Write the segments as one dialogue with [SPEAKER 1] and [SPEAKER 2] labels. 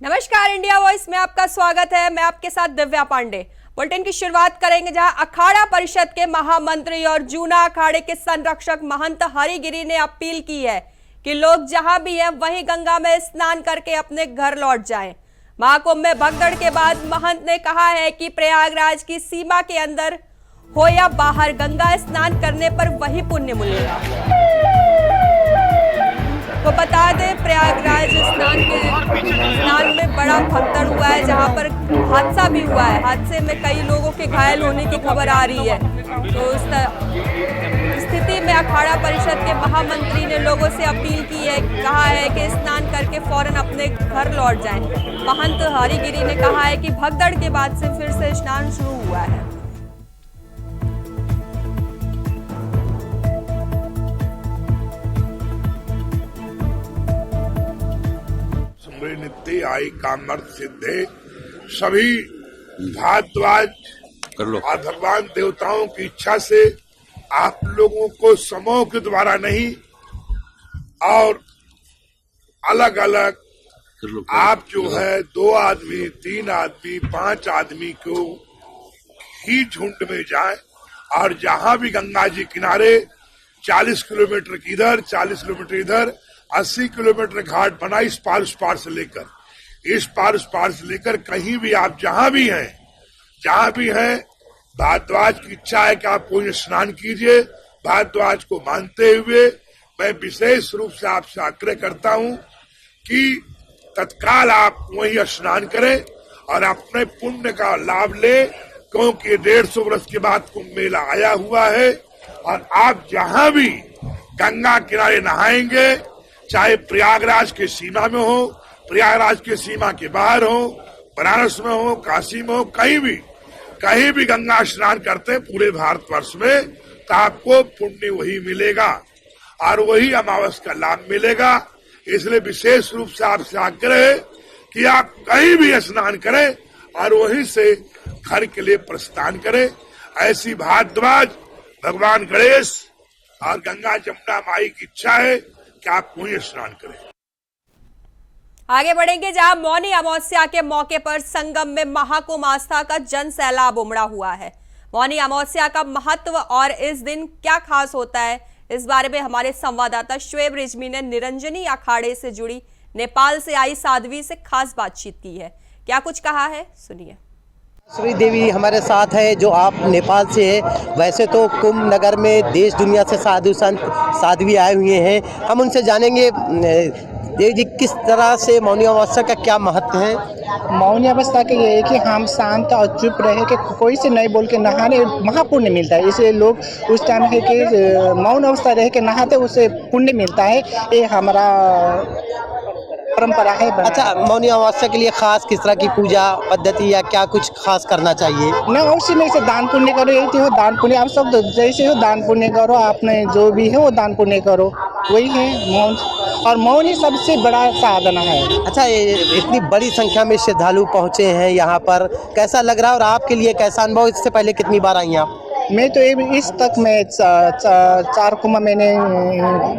[SPEAKER 1] नमस्कार, India voice में आपका स्वागत है। मैं आपके साथ दिव्या पांडे। बुलेटिन की शुरुआत करेंगे जहां अखाड़ा परिषद के महामंत्री और जूना अखाड़े के संरक्षक महंत हरिगिरी ने अपील की है कि लोग जहां भी हैं वहीं गंगा में स्नान करके अपने घर लौट जाएं। महाकुंभ में भगदड़ के बाद महंत ने कहा है कि प्रयागराज की सीमा के अंदर हो या बाहर, गंगा स्नान करने पर वही पुण्य मिलेगा। तो बता दें, प्रयागराज स्नान में बड़ा भगदड़ हुआ है, जहां पर हादसा भी हुआ है। हादसे में कई लोगों के घायल होने की खबर आ रही है। तो इस स्थिति में अखाड़ा परिषद के महामंत्री ने लोगों से अपील की है, कहा है कि स्नान करके फौरन अपने घर लौट जाएं। महंत हरिगिरी ने कहा है कि भगदड़ के बाद से फिर से स्नान शुरू हुआ है।
[SPEAKER 2] नित्य आई कामर्थ सिद्धे, सभी भारद्वाज और भगवान देवताओं की इच्छा से आप लोगों को समूह के द्वारा नहीं और अलग अलग आप जो है 2 आदमी, 3 आदमी, 5 आदमी को ही झुंड में जाए और जहां भी गंगा जी किनारे 40 किलोमीटर की इधर, 40 किलोमीटर इधर, 80 किलोमीटर घाट बना इस पार उस पार से लेकर कहीं भी आप जहां भी हैं भारद्वाज की इच्छा है कि आप पुण्य स्नान कीजिए। भारद्वाज को मानते हुए मैं विशेष रूप से आपसे आग्रह करता हूं कि तत्काल आप वहीं स्नान करें और अपने पुण्य का लाभ लें, क्योंकि 150 वर्ष के बाद कुंभ मेला आया हुआ है। और आप जहां भी गंगा किनारे नहाएंगे, चाहे प्रयागराज के सीमा में हो, प्रयागराज के सीमा के बाहर हो, बनारस में हो, काशी में हो, कहीं भी गंगा स्नान करते पूरे भारतवर्ष में, तो आपको पुण्य वही मिलेगा और वही अमावस का लाभ मिलेगा। इसलिए विशेष रूप से आपसे आग्रह है कि आप कहीं भी स्नान करें और वहीं से घर के लिए प्रस्थान करें। ऐसी भारद्वाज, भगवान गणेश और गंगा जमुना माई की इच्छा है कि आप पुण्य स्नान करें।
[SPEAKER 1] आगे बढ़ेंगे जहां मौनी अमावस्या के मौके पर संगम में महाकुंभ आस्था का जन सैलाब उमड़ा हुआ है। मौनी अमावस्या का महत्व और इस दिन क्या खास होता है, इस बारे में हमारे संवाददाता शुएब रिजवी ने निरंजनी अखाड़े से जुड़ी नेपाल से आई साध्वी से खास बातचीत की है। क्या कुछ कहा है, सुनिए।
[SPEAKER 3] श्री देवी हमारे साथ है, जो आप नेपाल से है। वैसे तो कुंभ नगर में देश दुनिया से साधु संत साध्वी आए हुए हैं। हम उनसे जानेंगे देवी जी किस तरह से मौनी अमावस्या का क्या महत्व है।
[SPEAKER 4] मौनी अवस्था का ये है कि हम शांत और चुप रहे कि कोई से नहीं बोल के नहाने महापुण्य मिलता है। इसलिए लोग उस टाइम है कि मौन अवस्था रह के नहाते, उससे पुण्य मिलता है। ये हमारा परंपरा है।
[SPEAKER 3] अच्छा, मौनी अमावस्या के लिए खास किस तरह की पूजा पद्धति या क्या कुछ खास करना चाहिए?
[SPEAKER 4] ना उसी में से दान पुण्य करो, यही हो दान पुण्य। आप सब जैसे हो दान पुण्य करो, आपने जो भी है वो दान पुण्य करो, वही है मौन। और मौन ही सबसे बड़ा साधना है।
[SPEAKER 3] अच्छा, इतनी बड़ी संख्या में श्रद्धालु पहुँचे हैं यहाँ पर, कैसा लग रहा है और आपके लिए कैसा अनुभव? इससे पहले कितनी बार आई आप?
[SPEAKER 4] मैं तो इस तक मैं 4 कुंभ मैंने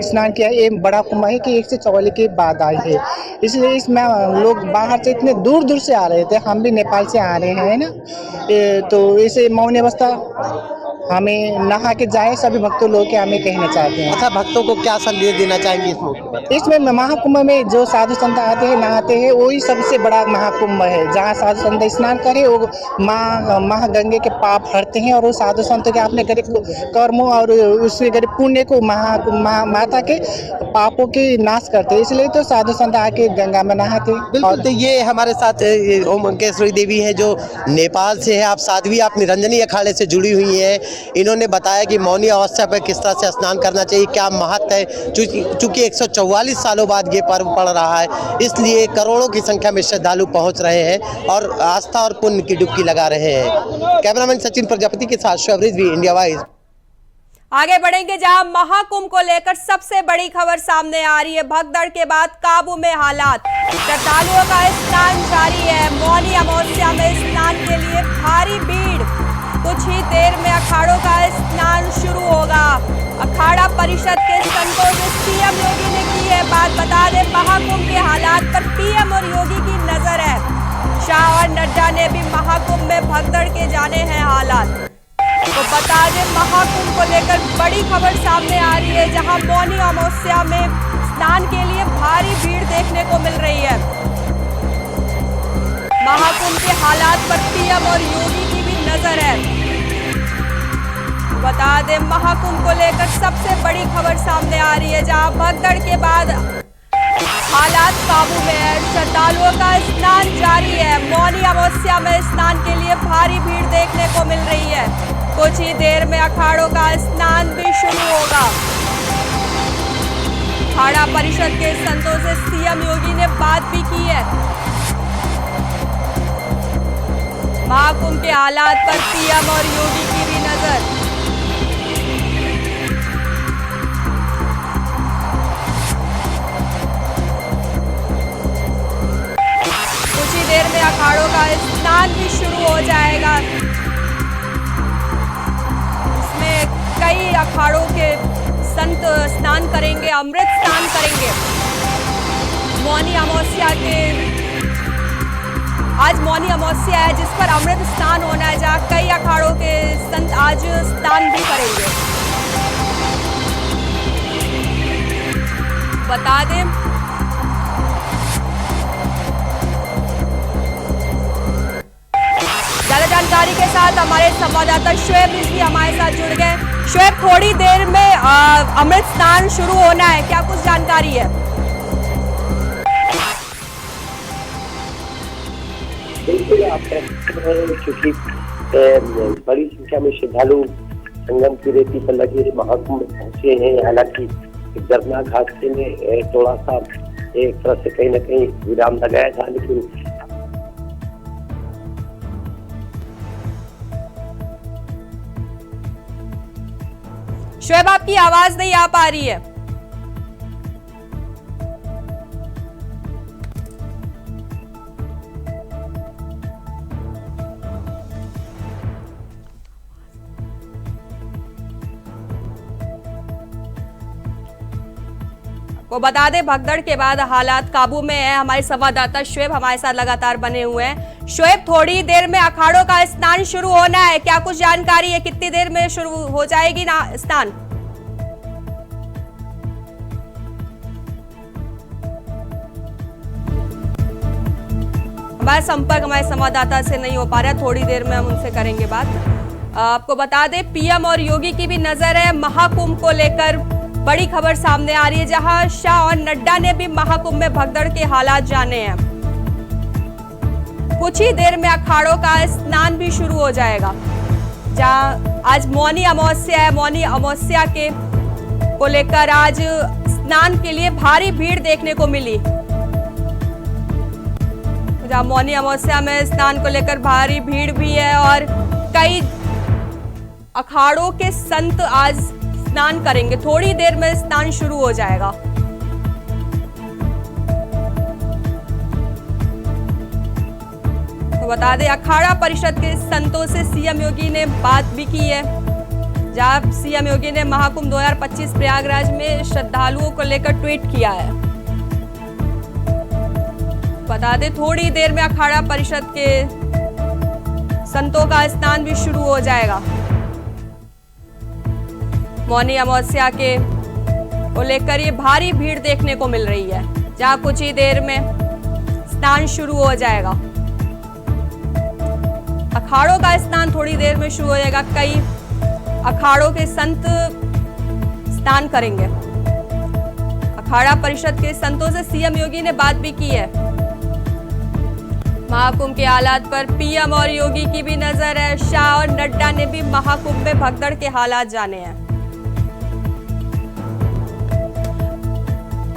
[SPEAKER 4] स्नान किया। ये बड़ा कुंभ है कि 144 के बाद आई है, इसलिए इसमें लोग बाहर से इतने दूर दूर से आ रहे थे। हम भी नेपाल से आ रहे हैं ना, तो इसे मौनी अवस्था हमें नहा के जाए, सभी भक्तों लोग के हमें कहना चाहते हैं।
[SPEAKER 3] अच्छा, भक्तों को क्या संदेश देना चाहेंगे इसमें?
[SPEAKER 4] इसमें महाकुंभ में जो साधु संत आते हैं, नहाते हैं, वही सबसे बड़ा महाकुंभ है। जहाँ साधु संत स्नान करे, वो माँ गंगे के पाप हरते हैं और वो साधु संतों के अपने करे कर्मों और उसके करे पुण्य को माता के पापों के नाश करते हैं। इसलिए तो साधु संत आके गंगा में नहाते।
[SPEAKER 3] और तो ये हमारे साथ ओम अंकेश्वरी देवी है, जो नेपाल से है। आप साध्वी, आप निरंजनी अखाड़े से जुड़ी हुई है। इन्होंने बताया कि मौनी अमावस्या पर किस तरह से स्नान करना चाहिए, क्या महत्व है। चूंकि 144 सालों बाद ये पर्व पड़ रहा है, इसलिए करोड़ों की संख्या में श्रद्धालु पहुंच रहे हैं और आस्था और पुण्य की डुबकी लगा रहे हैं। कैमरामैन सचिन प्रजापति के साथ शुएब रिजवी, इंडिया वॉइस।
[SPEAKER 1] आगे बढ़ेंगे जहां महाकुंभ को लेकर सबसे बड़ी खबर सामने आ रही है। भगदड़ के बाद काबू में हालात, श्रद्धालुओं का स्नान जारी है। मौनी अमावस्या में स्नान के लिए भारी भीड़, कुछ ही देर में अखाड़ों का स्नान शुरू होगा। अखाड़ा परिषद के संतों से सीएम योगी ने की है बात। बता दें, महाकुंभ के हालात पर पीएम और योगी की नजर नड्डा ने भी महाकुंभ में भगदड़ के जाने हैं हालात। तो बता दें, महाकुंभ को लेकर बड़ी खबर सामने आ रही है, जहां मौनी अमावस्या में स्नान के लिए भारी भीड़ देखने को मिल रही है। महाकुंभ के हालात पर पीएम और योगी की भी नजर है। बता दें, महाकुंभ को लेकर सबसे बड़ी खबर सामने आ रही है, जहां भगदड़ के बाद हालात काबू में है। श्रद्धालुओं का स्नान जारी है। मौनी अमावस्या में स्नान के लिए भारी भीड़ देखने को मिल रही है। कुछ ही देर में अखाड़ों का स्नान भी शुरू होगा। अखाड़ा परिषद के संतों से सीएम योगी ने बात भी की है। महाकुंभ के हालात पर पीएम और योगी की भी नजर। कुछ ही देर में अखाड़ों का स्नान भी शुरू हो जाएगा। इसमें कई अखाड़ों के संत स्नान करेंगे, अमृत स्नान करेंगे। मौनी अमावस्या आज मौनी अमावस्या है, जिस पर अमृत स्नान होना है, जहाँ कई अखाड़ों के संत आज स्नान भी करेंगे। बता दें, ज्यादा जानकारी के साथ हमारे संवाददाता शुएब रिजवी हमारे साथ जुड़ गए। शुएब, थोड़ी देर में अमृत स्नान शुरू होना है, क्या कुछ जानकारी है?
[SPEAKER 5] बिल्कुल, आप क्योंकि बड़ी संख्या में श्रद्धालु संगम की रेती पर लगे महाकुंभ पहुंचे हैं। हालांकि दर्दनाक हादसे में थोड़ा सा एक तरह से कहीं न कहीं विराम लगाया था, लेकिन
[SPEAKER 1] शुएब, आपकी आवाज नहीं आ पा रही है। को बता दें, भगदड़ के बाद हालात काबू में है। हमारे संवाददाता शुएब हमारे साथ लगातार बने हुए हैं। शुएब, थोड़ी देर में अखाड़ों का स्नान शुरू होना है, क्या कुछ जानकारी है? कितनी देर में शुरू हो जाएगी ना स्नान? हमारा संपर्क हमारे संवाददाता से नहीं हो पा रहा, थोड़ी देर में हम उनसे करेंगे बात। आपको बता दें, पीएम और योगी की भी नजर है। महाकुंभ को लेकर बड़ी खबर सामने आ रही है, जहां शाह और नड्डा ने भी महाकुंभ में भगदड़ के हालात जाने हैं। कुछ ही देर में अखाड़ों का स्नान भी शुरू हो जाएगा, जहां आज मौनी अमावस्या है। मौनी अमावस्या के को लेकर आज स्नान के लिए भारी भीड़ देखने को मिली। जहां मौनी अमावस्या में स्नान को लेकर भारी भीड़ भी है और कई अखाड़ों के संत आज स्नान करेंगे। थोड़ी देर में स्नान शुरू हो जाएगा। तो बता दें, अखाड़ा परिषद के संतों से सीएम योगी ने बात भी की है, जहां सीएम योगी ने महाकुंभ 2025 प्रयागराज में श्रद्धालुओं को लेकर ट्वीट किया है। बता दें, थोड़ी देर में अखाड़ा परिषद के संतों का स्नान भी शुरू हो जाएगा। मौनी अमावस्या के को लेकर ये भारी भीड़ देखने को मिल रही है, जहां कुछ ही देर में स्नान शुरू हो जाएगा। अखाड़ों का स्नान थोड़ी देर में शुरू हो जाएगा। कई अखाड़ों के संत स्नान करेंगे। अखाड़ा परिषद के संतों से सीएम योगी ने बात भी की है। महाकुंभ के हालात पर पीएम और योगी की भी नजर है। शाह और नड्डा ने भी महाकुंभ में भगदड़ के हालात जाने हैं।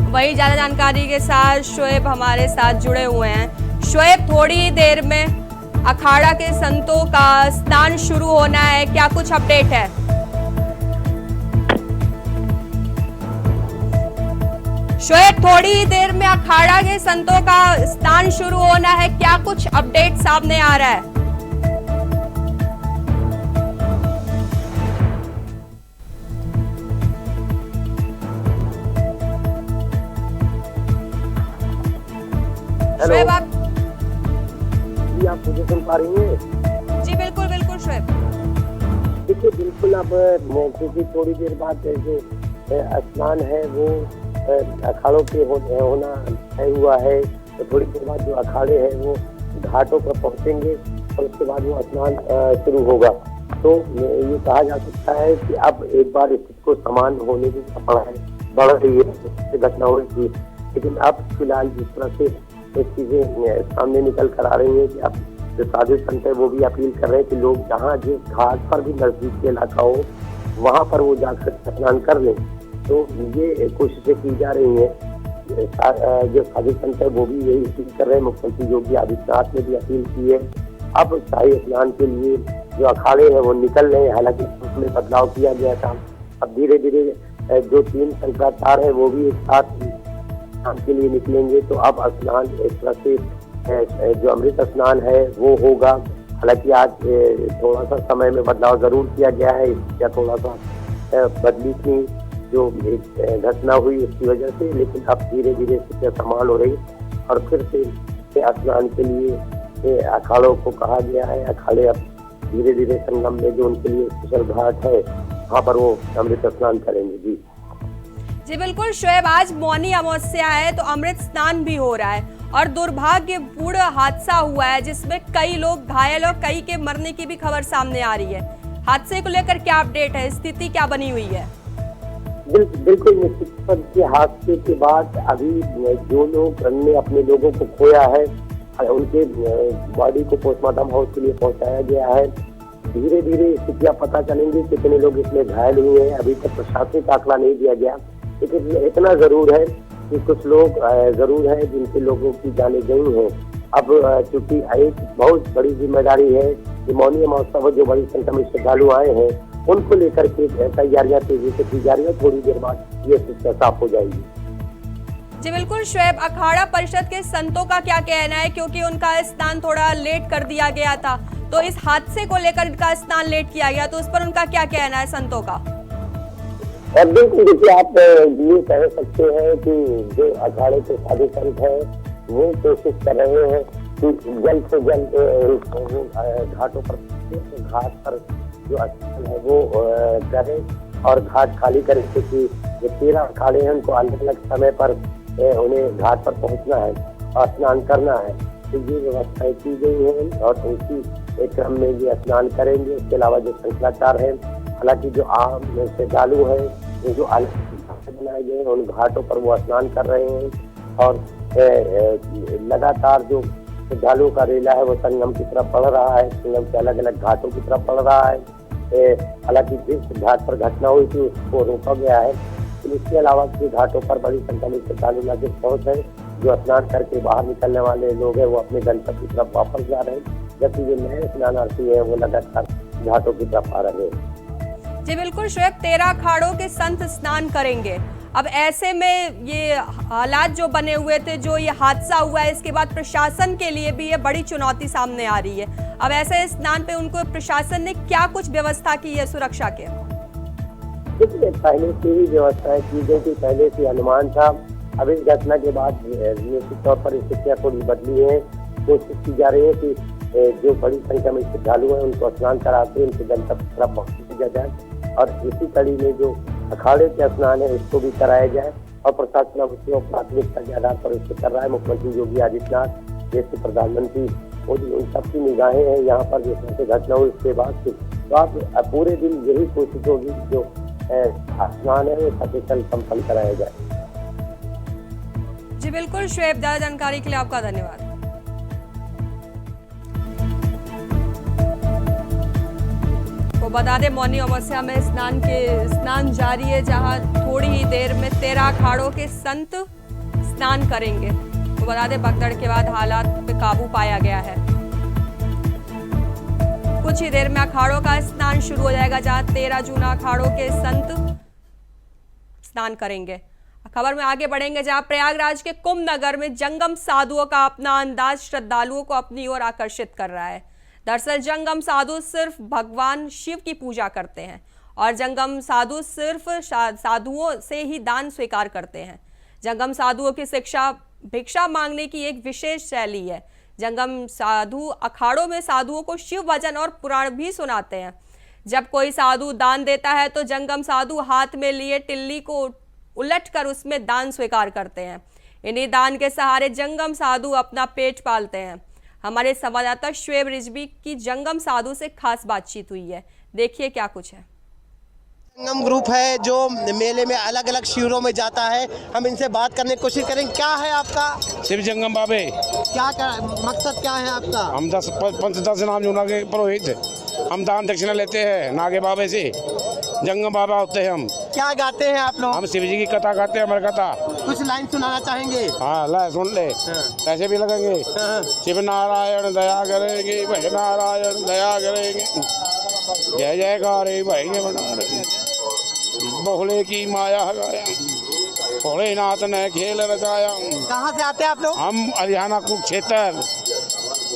[SPEAKER 1] वही ज्यादा जानकारी के साथ शुएब हमारे साथ जुड़े हुए हैं। शुएब, थोड़ी देर में अखाड़ा के संतों का स्नान शुरू होना है, क्या कुछ अपडेट है? शुएब, थोड़ी देर में अखाड़ा के संतों का स्नान शुरू होना है, क्या कुछ अपडेट सामने आ रहा है? शुएब, आप
[SPEAKER 5] जी आप मुझे सुन पा रही हैं?
[SPEAKER 1] जी बिल्कुल बिल्कुल शोएब।
[SPEAKER 5] देखिए बिल्कुल, अब क्योंकि थोड़ी देर बाद जो स्नान है वो अखाड़ों पे होना तय हुआ है, तो थोड़ी देर बाद जो अखाड़े हैं वो घाटों पर पहुंचेंगे और उसके बाद वो स्नान शुरू होगा। तो ये कहा जा सकता है कि अब एक बार स्थिति को समान होने की बढ़ रही है, घटना हुई थी, लेकिन अब फिलहाल जिस तरह से चीजें सामने निकल कर आ रही है कि अब जो साधु संत है वो भी अपील कर रहे हैं कि लोग जहाँ जिस घाट पर भी नजदीक के इलाका हो वहाँ पर वो जाकर स्नान कर लें। तो ये कोशिशें की जा रही हैं। जो साधु संत है वो भी यही अपील कर रहे हैं। मुख्यमंत्री योगी आदित्यनाथ ने भी अपील की है। अब शाही स्नान के लिए जो अखाड़े हैं वो निकल रहे हैं, हालांकि उसमें बदलाव किया गया था। अब धीरे धीरे जो 3 शंकराचार्य है वो भी एक साथ स्नान के लिए निकलेंगे। तो अब स्नान एक तरह से जो अमृत स्नान है वो होगा। हालांकि आज थोड़ा सा समय में बदलाव जरूर किया गया है, या थोड़ा सा बदली थी जो एक घटना हुई उसकी वजह से, लेकिन अब धीरे धीरे स्थितियाँ संभाल हो रही और फिर से स्नान के लिए अखाड़ों को कहा गया है। अखाड़े अब धीरे धीरे संगम में जो उनके लिए स्पेशल घाट है वहाँ पर वो अमृत स्नान करेंगे। जी
[SPEAKER 1] बिल्कुल शोएब, आज मौनी अमावस्या है तो अमृत स्नान भी हो रहा है और दुर्भाग्यपूर्ण हादसा हुआ है जिसमें कई लोग घायल और कई के मरने की भी खबर सामने आ रही है। हादसे को लेकर क्या अपडेट है, स्थिति क्या बनी हुई है?
[SPEAKER 5] बिल्कुल निश्चित के हादसे के बाद अभी जो लोग ने अपने लोगों को खोया है उनके बॉडी को पोस्टमार्टम हाउस के लिए पहुंचाया गया है। धीरे धीरे स्थितियां पता चलेंगी कितने लोग इसमें घायल हुए हैं। अभी तक प्रशासनिक आंकड़ा नहीं दिया गया, लेकिन इतना जरूर है कि कुछ लोग जरूर हैं जिनके लोगों की जाने गई हैं। अब चूंकि एक बहुत बड़ी जिम्मेदारी है कि मौनी अमावस्या पर जो बड़ी संख्या में श्रद्धालु आए हैं उनको लेकर के तैयारियां तेजी से की जा रही है। थोड़ी देर बाद ये स्थिति साफ हो जाएगी।
[SPEAKER 1] जी बिल्कुल शोएब, अखाड़ा परिषद के संतों का क्या कहना है, क्योंकि उनका स्नान थोड़ा लेट कर दिया गया था, तो इस हादसे को लेकर इनका स्नान लेट किया गया, तो उस पर उनका क्या कहना है संतों का?
[SPEAKER 5] बिल्कुल, देखिए आप ये कह सकते हैं कि जो अखाड़े के साधु संत है वो कोशिश कर रहे हैं कि जल्द से जल्द घाटों पर घाट पर जो स्थल है वो करें और घाट खाली करें, क्योंकि जो 13 अखाड़े हैं उनको अलग अलग समय पर उन्हें घाट पर पहुंचना है और स्नान करना है। तो ये व्यवस्थाएं की गई है और उसी क्रम में ये स्नान करेंगे। इसके अलावा जो शंकराचार्य है, हालांकि जो आम श्रद्धालु है वो जो अलग बनाए गए हैं उन घाटों पर वो स्नान कर रहे हैं और लगातार जो श्रद्धालुओं का रेला है वो संगम की तरफ बढ़ रहा है, संगम के अलग अलग घाटों की तरफ बढ़ रहा है। हालांकि जिस घाट पर घटना हुई थी उसको रोका गया है, इसके अलावा के घाटों पर बड़ी संख्या में श्रद्धालु नजर पहुंच है। जो स्नान करके बाहर निकलने वाले लोग हैं वो अपने गंतव्य की तरफ वापस जा रहे हैं, जबकि जो नए स्नानार्थी है वो लगातार घाटों की तरफ आ रहे हैं।
[SPEAKER 1] जी बिल्कुल शोएब, 13 अखाड़ों के संत स्नान करेंगे। अब ऐसे में ये हालात जो बने हुए थे, जो ये हादसा हुआ है, इसके बाद प्रशासन के लिए भी ये बड़ी चुनौती सामने आ रही है। अब ऐसे स्नान पे उनको प्रशासन ने क्या कुछ व्यवस्था की है सुरक्षा के?
[SPEAKER 5] देखिए पहले से ही व्यवस्थाएं की गई थी, पहले से अनुमान था। अब इस घटना के बाद निश्चित तौर पर स्थितियाँ थोड़ी बदली है। कोशिश की जा रही है कि जो बड़ी संख्या में श्रद्धालु हैं उनको स्नान कराते उनके गंतव्य तरफ पहुंचाया जाए और इसी कड़ी में जो अखाड़े के स्नान है उसको भी कराया जाए और प्रशासन उसको प्राथमिकता के आधार पर उसको कर रहा है। मुख्यमंत्री योगी आदित्यनाथ, देश के प्रधानमंत्री मोदी, उन सबकी निगाहें हैं यहाँ पर जिस तरह से घटना हुई उसके बाद। तो आप पूरे दिन यही कोशिश होगी जो स्नान है वो सकुशल संपन्न कराया जाए।
[SPEAKER 1] जी बिल्कुल शोएब, ज्यादा जानकारी के लिए आपका धन्यवाद। तो बता दें मौनी अमावस्या में स्नान जारी है, जहां थोड़ी ही देर में 13 अखाड़ों के संत स्नान करेंगे। तो बता दें भगदड़ के बाद हालात पे काबू पाया गया है। कुछ ही देर में अखाड़ों का स्नान शुरू हो जाएगा, जहां 13 जूना अखाड़ों के संत स्नान करेंगे। खबर में आगे बढ़ेंगे, जहां प्रयागराज के कुंभ नगर में जंगम साधुओं का अपना अंदाज श्रद्धालुओं को अपनी ओर आकर्षित कर रहा है। दरअसल जंगम साधु सिर्फ भगवान शिव की पूजा करते हैं और जंगम साधु सिर्फ साधुओं से ही दान स्वीकार करते हैं। जंगम साधुओं की शिक्षा भिक्षा मांगने की एक विशेष शैली है। जंगम साधु अखाड़ों में साधुओं को शिव भजन और पुराण भी सुनाते हैं। जब कोई साधु दान देता है तो जंगम साधु हाथ में लिए टिल्ली को उलटकर उसमें दान स्वीकार करते हैं। इन्हीं दान के सहारे जंगम साधु अपना पेट पालते हैं। हमारे संवाददाता शुएब रिजवी की जंगम साधु से खास बातचीत हुई है, देखिए क्या कुछ है।
[SPEAKER 3] संगम ग्रुप है जो मेले में अलग अलग शिविरों में जाता है, हम इनसे बात करने की कोशिश करेंगे। क्या है आपका?
[SPEAKER 6] शिव जंगम बाबे।
[SPEAKER 3] क्या मकसद क्या है आपका?
[SPEAKER 6] हम 10 नाम जूना के पुरोहित, हम दान दक्षिणा लेते हैं नागे बाबे से, जंगम बाबा होते हैं हम।
[SPEAKER 3] क्या गाते हैं आप लोग?
[SPEAKER 6] हम शिव जी की कथा गाते हैं, हमारी कथा।
[SPEAKER 3] कुछ लाइन सुनाना चाहेंगे?
[SPEAKER 6] हाँ ला सुन ले, पैसे भी लगेंगे। शिव नारायण दया करेंगे, भाई नारायण दया करेंगे, जय जयकार भाई बहुले की माया गाया, भोलेनाथ ने खेल रचाया।
[SPEAKER 3] कहाँ से आते हैं आप लोग?
[SPEAKER 6] हम हरियाणा कुरुक्षेत्र।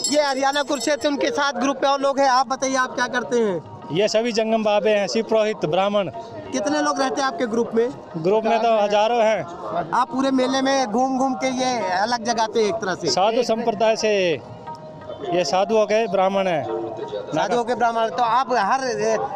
[SPEAKER 3] ये हरियाणा कुरुक्षेत्र, उनके साथ ग्रुप में और लोग हैं। आप बताइए, आप क्या करते हैं?
[SPEAKER 7] ये सभी जंगम बाबे हैं, शिव पुरोहित ब्राह्मण।
[SPEAKER 3] कितने लोग रहते हैं आपके ग्रुप में?
[SPEAKER 7] ग्रुप में तो हजारों हैं।
[SPEAKER 3] आप पूरे मेले में घूम घूम के ये अलग जगाते हैं एक तरह से?
[SPEAKER 7] साधु संप्रदाय से, ये साधुओं के ब्राह्मण हैं।
[SPEAKER 3] साधुओं के ब्राह्मण। तो आप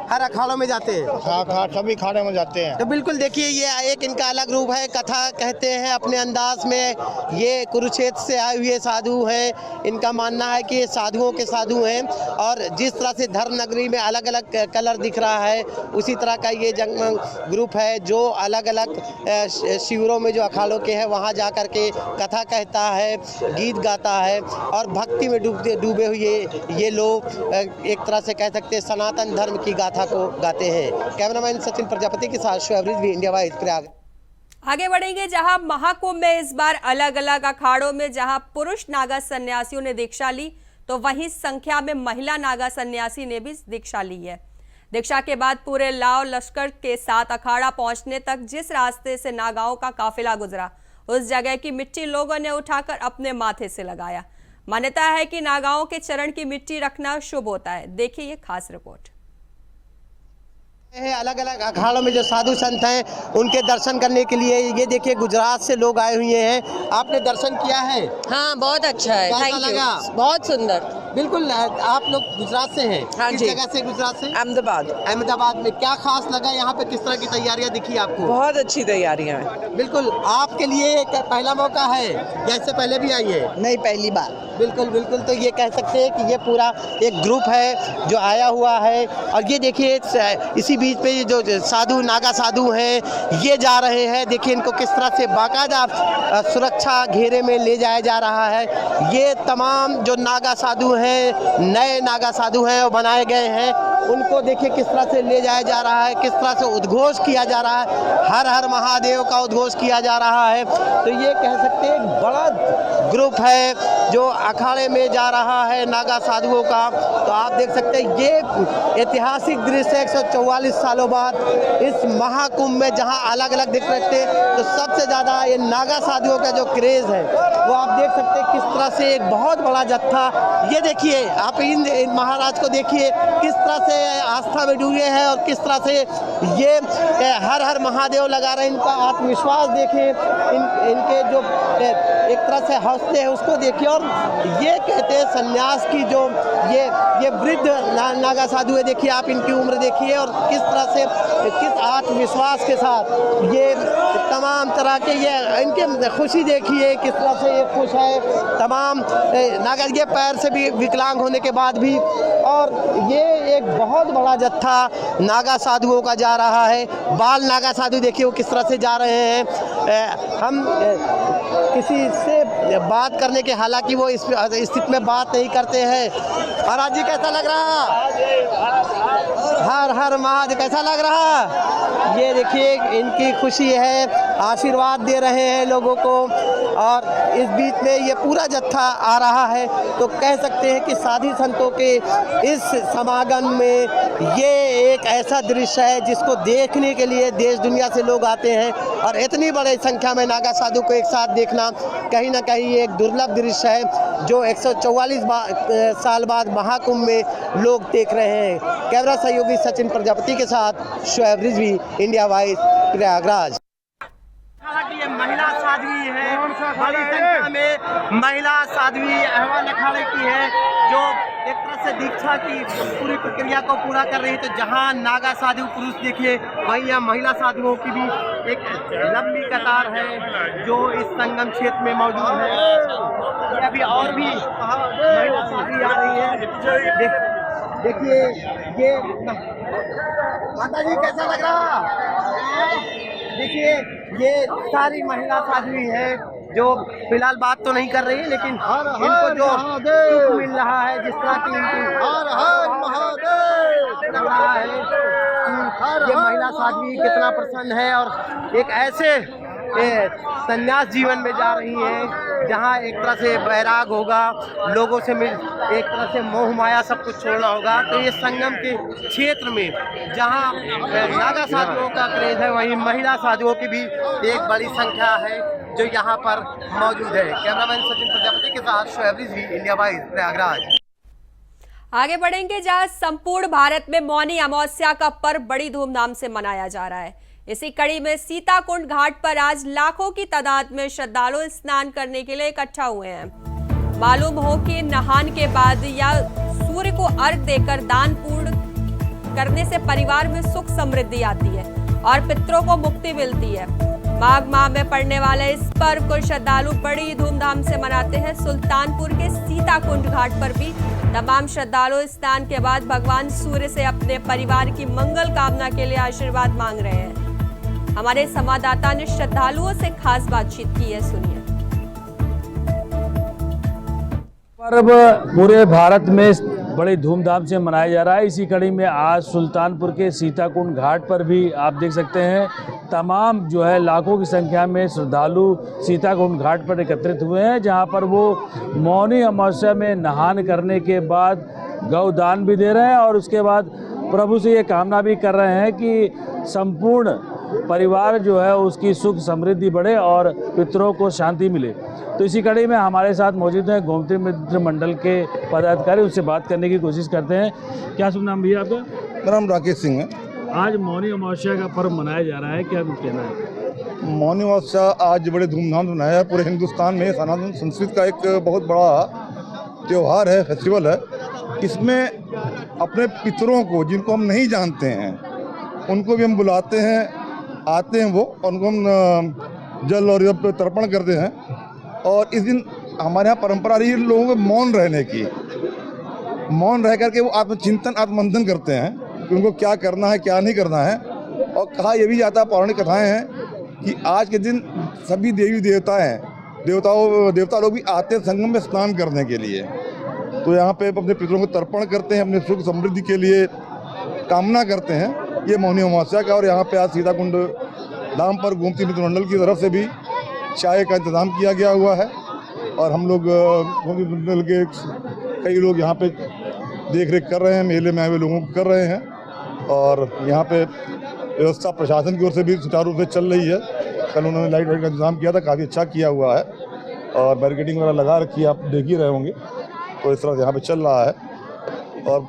[SPEAKER 3] हर अखाड़ों में जाते हैं?
[SPEAKER 6] हाँ सभी खाने में जाते हैं।
[SPEAKER 3] तो बिल्कुल देखिए, ये एक इनका अलग रूप है। कथा कहते हैं अपने अंदाज में। ये कुरुक्षेत्र से आए हुए साधु हैं। इनका मानना है कि ये साधुओं के साधु हैं और जिस तरह से धर्म नगरी में अलग अलग कलर दिख रहा है, उसी तरह का ये जंगम ग्रुप है जो अलग अलग शिविरों में जो अखाड़ों के हैं वहाँ जा कर के कथा कहता है, गीत गाता है और भक्ति में डूबे हुए ये लोग एक तरह से कह सकते हैं सनातन धर्म की गाथा को गाते हैं। कैमरामैन सचिन प्रजापति के साथ शुएब रिजवी, इंडिया वाइज, प्रयाग।
[SPEAKER 1] आगे बढ़ेंगे, जहां महाकुंभ में इस बार अलग अलग अखाड़ों में जहां पुरुष नागा सन्यासियों ने दीक्षा ली, तो वहीं संख्या में महिला नागा सन्यासी ने भी दीक्षा ली है। दीक्षा के बाद पूरे लाव लश्कर के साथ अखाड़ा पहुंचने तक जिस रास्ते से नागाओं का काफिला गुजरा, उस जगह की मिट्टी लोगों ने उठाकर अपने माथे से लगाया। मान्यता है कि नागाओं के चरण की मिट्टी रखना शुभ होता है। देखिए ये खास रिपोर्ट।
[SPEAKER 3] अलग अलग अखाड़ों में जो साधु संत हैं उनके दर्शन करने के लिए ये देखिए गुजरात से लोग आए हुए हैं। आपने दर्शन किया है?
[SPEAKER 8] हाँ, बहुत अच्छा है।
[SPEAKER 3] कैसा
[SPEAKER 8] थैंक यू।
[SPEAKER 3] लगा?
[SPEAKER 8] बहुत सुंदर।
[SPEAKER 3] बिल्कुल। आप लोग गुजरात से हैं?
[SPEAKER 8] हाँ
[SPEAKER 3] किस
[SPEAKER 8] जी।
[SPEAKER 3] जगह से? गुजरात से
[SPEAKER 8] अहमदाबाद।
[SPEAKER 3] अहमदाबाद में। क्या खास लगा यहाँ पे? किस तरह की तैयारियां दिखी आपको?
[SPEAKER 8] बहुत अच्छी तैयारियां हैं।
[SPEAKER 3] बिल्कुल। आपके लिए एक पहला मौका है या इससे पहले भी आई है?
[SPEAKER 8] नहीं, पहली बार।
[SPEAKER 3] बिल्कुल बिल्कुल। तो ये कह सकते हैं कि ये पूरा एक ग्रुप है जो आया हुआ है। और ये देखिए इसी बीच पे ये जो साधु नागा साधु हैं ये जा रहे हैं। देखिए इनको किस तरह से बाकायदा सुरक्षा घेरे में ले जाया जा रहा है। ये तमाम जो नागा साधु हैं, नए नागा साधु हैं, वो बनाए गए हैं, उनको देखिए किस तरह से ले जाया जा रहा है, किस तरह से उद्घोष किया जा रहा है, हर हर महादेव का उद्घोष किया जा रहा है। तो ये कह सकते हैं एक बड़ा ग्रुप है जो अखाड़े में जा रहा है नागा साधुओं का। तो आप देख सकते हैं ये ऐतिहासिक दृश्य 144 सालों बाद इस महाकुंभ में जहां अलग अलग दिख रहे थे, तो सबसे ज़्यादा ये नागा साधुओं का जो क्रेज़ है वो आप देख सकते हैं किस तरह से एक बहुत बड़ा जत्था। ये देखिए आप इन महाराज को देखिए किस तरह से आस्था में डूबे हैं और किस तरह से ये हर हर महादेव लगा रहे हैं। इनका आत्मविश्वास देखिए, इनके जो एक तरह से हंसते हैं उसको देखिए। और ये कहते हैं सन्यास की जो ये वृद्ध नागा साधु है, देखिए आप इनकी उम्र देखिए और किस तरह से किस आत्मविश्वास के साथ ये तमाम तरह के ये इनके खुशी देखिए किस तरह से ये खुश है। तमाम नागा ये पैर से भी विकलांग होने के बाद भी। और ये एक बहुत बड़ा जत्था नागा साधुओं का जा रहा है। बाल नागा साधु देखिए वो किस तरह से जा रहे हैं। हम किसी से बात करने के, हालांकि वो इस स्थिति में बात नहीं करते हैं। महाराज जी कैसा लग रहा? हर हर महादेव। कैसा लग रहा? ये देखिए इनकी खुशी है, आशीर्वाद दे रहे हैं लोगों को। और इस बीच में ये पूरा जत्था आ रहा है। तो कह सकते हैं कि साधु संतों के इस समागम में ये एक ऐसा दृश्य है जिसको देखने के लिए देश दुनिया से लोग आते हैं। और इतनी बड़ी संख्या में नागा साधु को एक साथ देखना कहीं ना कहीं एक दुर्लभ दृश्य है जो 144 साल बाद महाकुंभ में लोग देख रहे हैं। कैमरा सहयोगी सचिन प्रजापति के साथ शुएब रिजवी, इंडिया वाइज, प्रयागराज।
[SPEAKER 9] ये महिला साध्वी है, बड़ी संख्या में
[SPEAKER 3] ये महिला साध्वी अहवान अखाड़े की है जो एक तरह से दीक्षा की पूरी प्रक्रिया को पूरा कर रही है। तो जहां नागा साधु पुरुष देखिए, वहीं यहाँ महिला साधुओं की भी एक लंबी कतार है जो इस संगम क्षेत्र में मौजूद है। अभी और भी महिला साध्वी आ रही है। देखिए ये माता जी कैसा लग रहा? देखिए ये सारी महिला साध्वी है जो फिलहाल बात तो नहीं कर रही है, लेकिन इनको जो सुख मिल रहा है, जिस तरह की इनकी लग रहा है कि ये महिला साध्वी कितना प्रसन्न है और एक ऐसे संन्यास जीवन में जा रही है जहाँ एक तरह से वैराग होगा, लोगों से मिल एक तरह से मोह माया सब कुछ छोड़ना होगा। तो ये संगम के क्षेत्र में जहाँ नागा साधुओं का क्रेज है, वहीं महिला साधुओं की भी एक बड़ी संख्या है जो यहाँ पर मौजूद है। कैमरामैन सचिन प्रजापति के साथ शोएब रिजवी, इंडिया वाइज, प्रयागराज।
[SPEAKER 1] आगे बढ़ेंगे जहां संपूर्ण भारत में मौनी अमावस्या का पर्व बड़ी धूमधाम से मनाया जा रहा है। इसी कड़ी में सीताकुंड घाट पर आज लाखों की तादाद में श्रद्धालु स्नान करने के लिए इकट्ठा हुए हैं। मालूम हो कि नहान के बाद या सूर्य को अर्घ देकर दान पूर्ण करने से परिवार में सुख समृद्धि आती है और पितरों को मुक्ति मिलती है। माघ माह में पड़ने वाले इस पर्व को श्रद्धालु बड़ी धूमधाम से मनाते हैं। सुल्तानपुर के सीताकुंड घाट पर भी तमाम श्रद्धालु स्नान के बाद भगवान सूर्य से अपने परिवार की मंगल कामना के लिए आशीर्वाद मांग रहे हैं। हमारे संवाददाता ने श्रद्धालुओं से खास बातचीत की है, सुनिए।
[SPEAKER 9] पर्व पूरे भारत में बड़ी धूमधाम से मनाया जा रहा है। इसी कड़ी में आज सुल्तानपुर के सीताकुंड घाट पर भी आप देख सकते हैं तमाम जो है लाखों की संख्या में श्रद्धालु सीताकुंड घाट पर एकत्रित हुए हैं, जहां पर वो मौनी अमावस्या में नहान करने के बाद गौदान भी दे रहे हैं और उसके बाद प्रभु से ये कामना भी कर रहे हैं कि संपूर्ण परिवार जो है उसकी सुख समृद्धि बढ़े और पितरों को शांति मिले। तो इसी कड़ी में हमारे साथ मौजूद हैं गोमती मित्र मंडल के पदाधिकारी, उससे बात करने की कोशिश करते हैं। क्या शुभ नाम भैया आपका?
[SPEAKER 10] मेरा नाम राकेश सिंह है।
[SPEAKER 9] आज मौनी अमावस्या का पर्व मनाया जा रहा है, क्या कुछ कहना है?
[SPEAKER 10] मौनी अमावस्या आज बड़े धूमधाम से मनाया है। पूरे हिंदुस्तान में सनातन संस्कृति का एक बहुत बड़ा त्यौहार है, फेस्टिवल है। इसमें अपने पितरों को, जिनको हम नहीं जानते हैं, उनको भी हम बुलाते हैं, आते हैं वो, और उनको हम जल और तर्पण करते हैं। और इस दिन हमारे यहाँ परंपरा रही है लोगों को मौन रहने की। मौन रह करके वो आत्मचिंतन, आत्ममंथन करते हैं कि उनको क्या करना है, क्या नहीं करना है। और कहा यह भी जाता है, पौराणिक कथाएं हैं कि आज के दिन सभी देवी देवता लोग भी आते हैं संगम में स्नान करने के लिए। तो यहाँ पे अपने पितरों को तर्पण करते हैं, अपने सुख समृद्धि के लिए कामना करते हैं। ये मौनी अमावस्या का। और यहाँ पे आज सीताकुंड धाम पर गोमती मित्र मंडल की तरफ से भी चाय का इंतज़ाम किया गया हुआ है और हम लोग गोमती मंडल के कई लोग यहाँ पे देख रेख कर रहे हैं, मेले में आए हुए लोगों को कर रहे हैं। और यहाँ पे व्यवस्था प्रशासन की ओर से भी सुचारू रूप से चल रही है। कल उन्होंने लाइट का इंतजाम किया था, काफ़ी अच्छा किया हुआ है और बैरिकेडिंग वगैरह लगा रखी है, आप देख ही रहे होंगे। तो इस तरह से यहाँ पे चल रहा है। और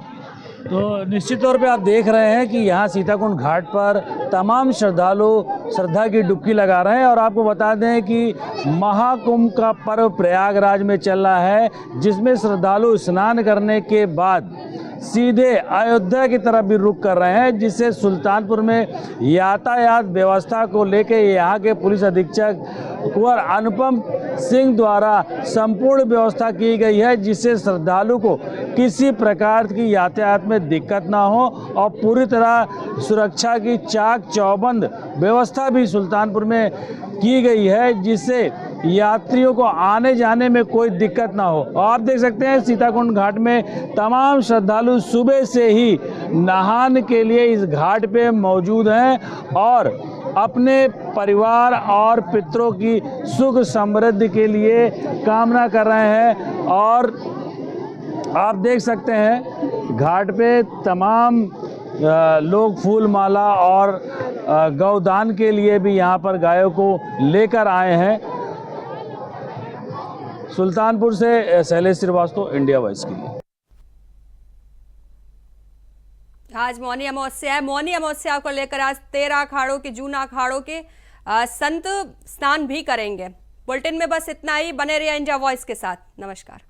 [SPEAKER 9] तो निश्चित तौर पे आप देख रहे हैं कि यहाँ सीताकुंड घाट पर तमाम श्रद्धालु श्रद्धा की डुबकी लगा रहे हैं। और आपको बता दें कि महाकुंभ का पर्व प्रयागराज में चल रहा है, जिसमें श्रद्धालु स्नान करने के बाद सीधे अयोध्या की तरफ भी रुख कर रहे हैं, जिससे सुल्तानपुर में यातायात व्यवस्था को लेकर यहाँ के पुलिस अधीक्षक कुंवर अनुपम सिंह द्वारा संपूर्ण व्यवस्था की गई है, जिससे श्रद्धालु को किसी प्रकार की यातायात में दिक्कत ना हो और पूरी तरह सुरक्षा की चाक चौबंद व्यवस्था भी सुल्तानपुर में की गई है, जिससे यात्रियों को आने जाने में कोई दिक्कत ना हो। आप देख सकते हैं सीताकुंड घाट में तमाम श्रद्धालु सुबह से ही नहान के लिए इस घाट पे मौजूद हैं और अपने परिवार और पितरों की सुख समृद्धि के लिए कामना कर रहे हैं। और आप देख सकते हैं घाट पे तमाम लोग फूल माला और गौदान के लिए भी यहाँ पर गायों को लेकर आए हैं। सुल्तानपुर से शैलेश श्रीवास्तव, इंडिया वॉइस के लिए।
[SPEAKER 1] आज मौनी अमावस्या है। मौनी अमावस्या को लेकर आज 13 अखाड़ों के, जूना अखाड़ों के संत स्नान भी करेंगे। बुलेटिन में बस इतना ही। बने रहिए इंडिया वॉइस के साथ। नमस्कार।